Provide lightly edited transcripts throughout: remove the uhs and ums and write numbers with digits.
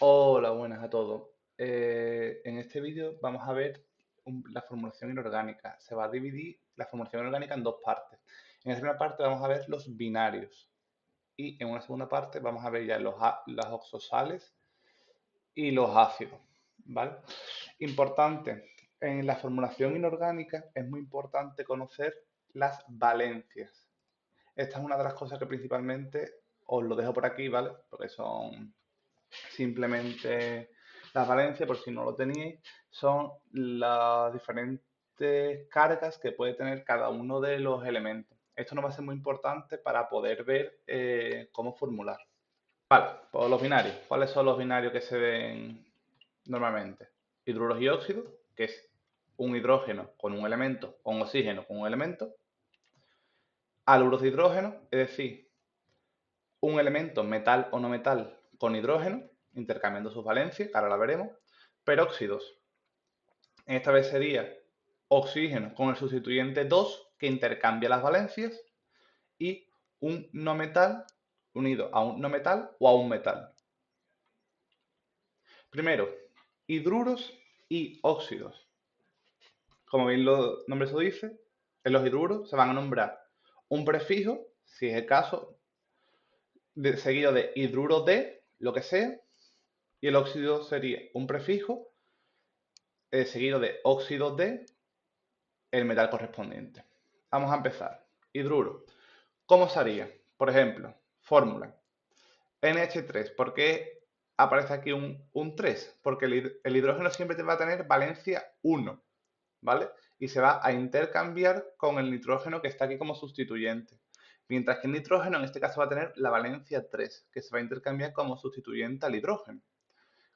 Hola, buenas a todos. En este vídeo vamos a ver la formulación inorgánica. Se va a dividir la formulación inorgánica en dos partes. En esta primera parte vamos a ver los binarios y en una segunda parte vamos a ver ya las oxosales y los ácidos, ¿vale? Importante, en la formulación inorgánica es muy importante conocer las valencias. Esta es una de las cosas que principalmente os lo dejo por aquí, ¿vale? Porque son simplemente las valencias, por si no lo teníais, son las diferentes cargas que puede tener cada uno de los elementos. Esto nos va a ser muy importante para poder ver cómo formular. Vale, pues los binarios. ¿Cuáles son los binarios que se ven normalmente? Hidruros y óxidos, que es un hidrógeno con un elemento, o un oxígeno con un elemento. Haluros de hidrógeno, es decir, un elemento metal o no metal con hidrógeno, intercambiando sus valencias, que ahora la veremos. Peróxidos, esta vez sería oxígeno con el sustituyente 2 que intercambia las valencias y un no metal unido a un no metal o a un metal. Primero, hidruros y óxidos. Como bien los nombres lo dice, en los hidruros se van a nombrar un prefijo, si es el caso, seguido de hidruro de, lo que sea, y el óxido sería un prefijo seguido de óxido de el metal correspondiente. Vamos a empezar. Hidruro. ¿Cómo sería? Por ejemplo, fórmula. NH3. ¿Por qué aparece aquí un 3? Porque el hidrógeno siempre va a tener valencia 1, ¿vale? Y se va a intercambiar con el nitrógeno que está aquí como sustituyente. Mientras que el nitrógeno en este caso va a tener la valencia 3, que se va a intercambiar como sustituyente al hidrógeno.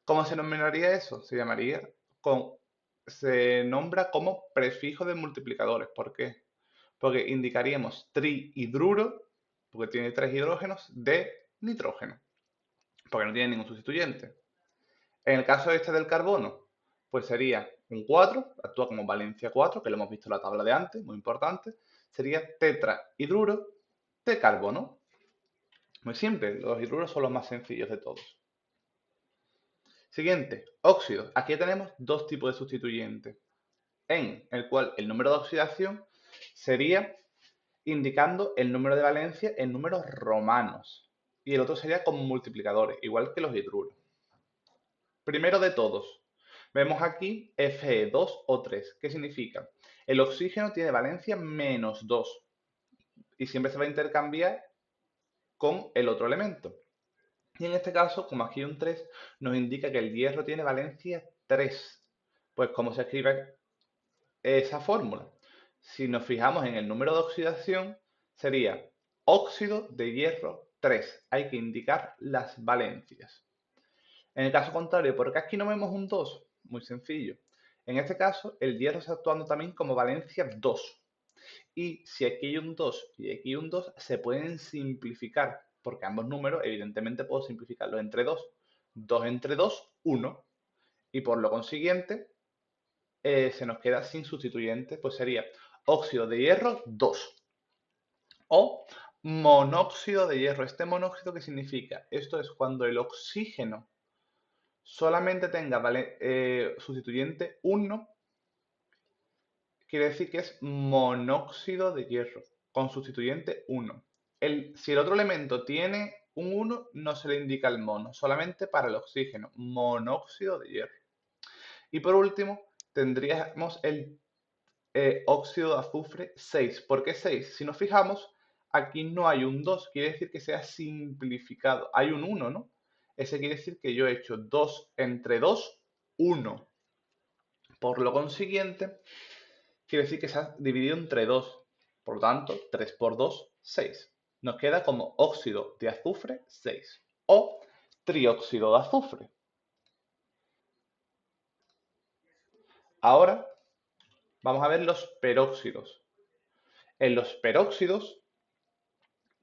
¿Cómo se nominaría eso? Se nombra como prefijo de multiplicadores. ¿Por qué? Porque indicaríamos trihidruro, porque tiene 3 hidrógenos, de nitrógeno, porque no tiene ningún sustituyente. En el caso este del carbono, pues sería un 4, actúa como valencia 4, que lo hemos visto en la tabla de antes, muy importante. Sería tetrahidruro de carbono. Muy simple, los hidruros son los más sencillos de todos. Siguiente, óxidos. Aquí tenemos dos tipos de sustituyentes, en el cual el número de oxidación sería indicando el número de valencia en números romanos. Y el otro sería como multiplicadores, igual que los hidruros. Primero de todos, vemos aquí Fe2 o 3. ¿Qué significa? El oxígeno tiene valencia -2 y siempre se va a intercambiar con el otro elemento. Y en este caso, como aquí hay un 3, nos indica que el hierro tiene valencia 3. Pues, ¿cómo se escribe esa fórmula? Si nos fijamos en el número de oxidación, sería óxido de hierro 3. Hay que indicar las valencias. En el caso contrario, ¿por qué aquí no vemos un 2? Muy sencillo. En este caso, el hierro está actuando también como valencia 2. Y si aquí hay un 2 y aquí hay un 2, se pueden simplificar, porque ambos números, evidentemente, puedo simplificarlos entre 2. 2 entre 2, 1. Y por lo consiguiente, se nos queda sin sustituyente, pues sería óxido de hierro 2. O monóxido de hierro. ¿Este monóxido qué significa? Esto es cuando el oxígeno solamente tenga sustituyente 1, quiere decir que es monóxido de hierro, con sustituyente 1. Si el otro elemento tiene un 1, no se le indica el mono, solamente para el oxígeno, monóxido de hierro. Y por último, tendríamos el óxido de azufre 6. ¿Por qué 6? Si nos fijamos, aquí no hay un 2, quiere decir que se ha simplificado. Hay un 1, ¿no? Ese quiere decir que yo he hecho 2 entre 2, 1. Por lo consiguiente, quiere decir que se ha dividido entre 2. Por lo tanto, 3 por 2, 6. Nos queda como óxido de azufre 6 o trióxido de azufre. Ahora vamos a ver los peróxidos. En los peróxidos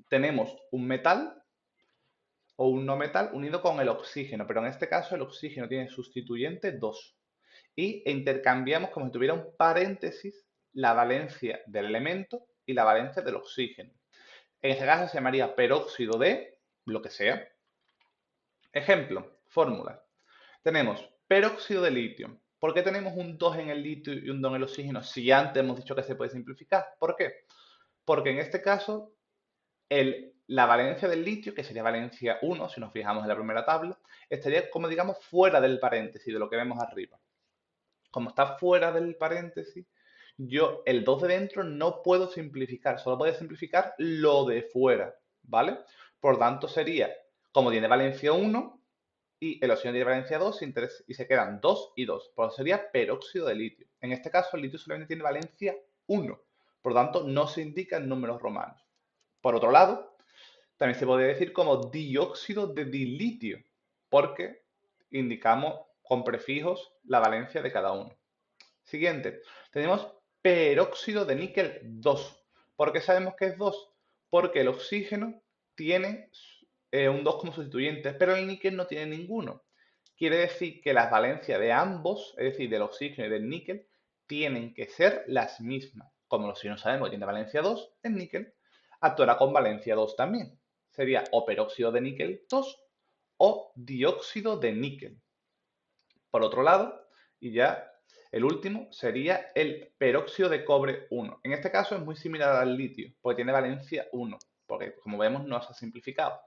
tenemos un metal o un no metal unido con el oxígeno, pero en este caso el oxígeno tiene sustituyente 2. Y intercambiamos como si tuviera un paréntesis la valencia del elemento y la valencia del oxígeno. En este caso se llamaría peróxido de lo que sea. Ejemplo, fórmula. Tenemos peróxido de litio. ¿Por qué tenemos un 2 en el litio y un 2 en el oxígeno si antes hemos dicho que se puede simplificar? ¿Por qué? Porque en este caso la valencia del litio, que sería valencia 1, si nos fijamos en la primera tabla, estaría como digamos fuera del paréntesis de lo que vemos arriba. Como está fuera del paréntesis, yo el 2 de dentro no puedo simplificar, solo puedo simplificar lo de fuera, ¿vale? Por tanto sería, como tiene valencia 1 y el oxígeno tiene valencia 2 y se quedan 2 y 2, por eso sería peróxido de litio. En este caso el litio solamente tiene valencia 1, por tanto no se indican números romanos. Por otro lado, también se podría decir como dióxido de dilitio, porque indicamos con prefijos la valencia de cada uno. Siguiente, tenemos peróxido de níquel 2. ¿Por qué sabemos que es 2? Porque el oxígeno tiene un 2 como sustituyente, pero el níquel no tiene ninguno. Quiere decir que las valencias de ambos, es decir, del oxígeno y del níquel, tienen que ser las mismas. Como el oxígeno sabemos que tiene valencia 2, el níquel actuará con valencia 2 también. Sería o peróxido de níquel 2 o dióxido de níquel. Por otro lado, y ya el último sería el peróxido de cobre 1. En este caso es muy similar al litio, porque tiene valencia 1, porque como vemos no se ha simplificado.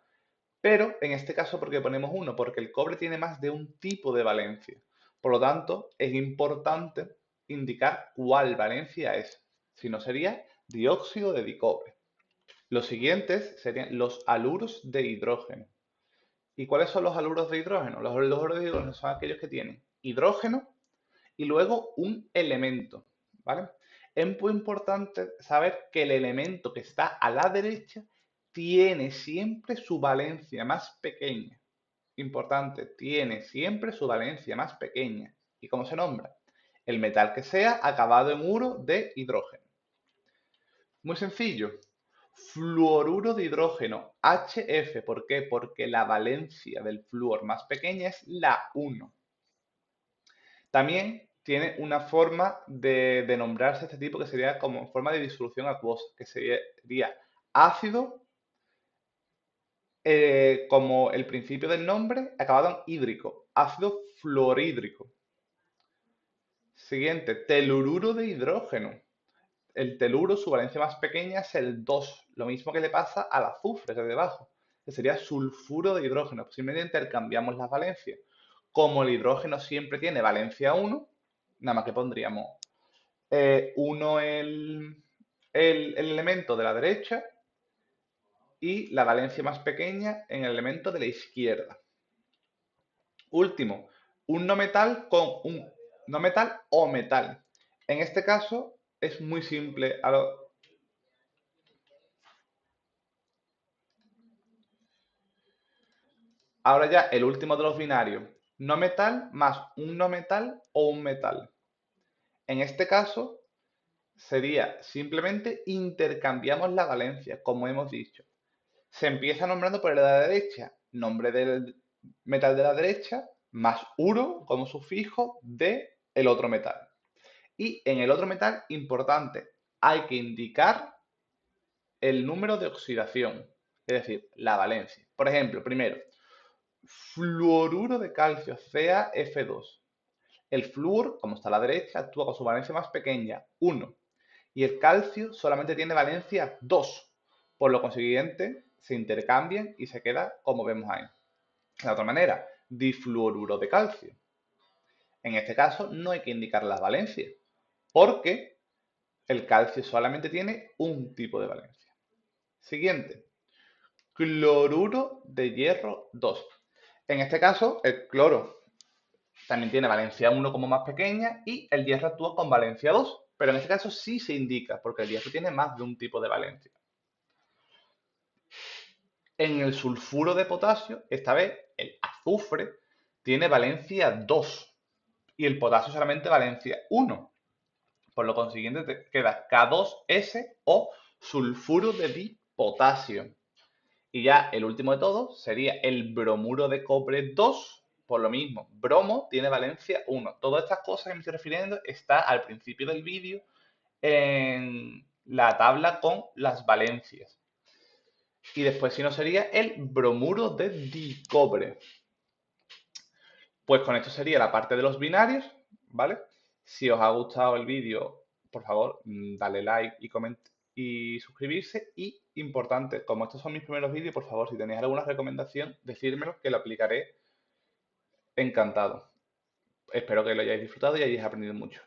Pero en este caso, ¿por qué ponemos 1? Porque el cobre tiene más de un tipo de valencia. Por lo tanto, es importante indicar cuál valencia es. Si no, sería dióxido de dicobre. Los siguientes serían los haluros de hidrógeno. ¿Y cuáles son los haluros de hidrógeno? Los haluros de hidrógeno son aquellos que tienen hidrógeno y luego un elemento, ¿vale? Es muy importante saber que el elemento que está a la derecha tiene siempre su valencia más pequeña. Importante, tiene siempre su valencia más pequeña. ¿Y cómo se nombra? El metal que sea acabado en uro de hidrógeno. Muy sencillo. Fluoruro de hidrógeno, HF. ¿Por qué? Porque la valencia del flúor más pequeña es la 1. También tiene una forma de nombrarse este tipo que sería como forma de disolución acuosa, que sería ácido, como el principio del nombre, acabado en hídrico, ácido fluorhídrico. Siguiente, telururo de hidrógeno. El teluro, su valencia más pequeña es el 2, lo mismo que le pasa al azufre de debajo, que sería sulfuro de hidrógeno. Simplemente intercambiamos las valencias. Como el hidrógeno siempre tiene valencia 1, nada más que pondríamos 1 el elemento de la derecha y la valencia más pequeña en el elemento de la izquierda. Último, un no metal con un no metal o metal. En este caso es muy simple. Ahora ya el último de los binarios. No metal más un no metal o un metal. En este caso sería simplemente intercambiamos la valencia, como hemos dicho. Se empieza nombrando por el de la derecha, nombre del metal de la derecha, más uro como sufijo de el otro metal. Y en el otro metal, importante, hay que indicar el número de oxidación, es decir, la valencia. Por ejemplo, primero, fluoruro de calcio, CaF2. El flúor, como está a la derecha, actúa con su valencia más pequeña, 1. Y el calcio solamente tiene valencia 2. Por lo consiguiente, se intercambian y se queda como vemos ahí. De otra manera, difluoruro de calcio. En este caso no hay que indicar las valencias, porque el calcio solamente tiene un tipo de valencia. Siguiente, cloruro de hierro 2. En este caso, el cloro también tiene valencia 1 como más pequeña y el hierro actúa con valencia 2. Pero en este caso sí se indica, porque el hierro tiene más de un tipo de valencia. En el sulfuro de potasio, esta vez el azufre tiene valencia 2 y el potasio solamente valencia 1. Por lo consiguiente te queda K2S o sulfuro de dipotasio. Y ya el último de todos sería el bromuro de cobre 2, por lo mismo, bromo tiene valencia 1. Todas estas cosas que me estoy refiriendo está al principio del vídeo en la tabla con las valencias. Y después si no sería el bromuro de dicobre. Pues con esto sería la parte de los binarios, ¿vale? Si os ha gustado el vídeo, por favor, dale like y suscribirse. Y importante, como estos son mis primeros vídeos, por favor, si tenéis alguna recomendación, decídmelo que lo aplicaré encantado. Espero que lo hayáis disfrutado y hayáis aprendido mucho.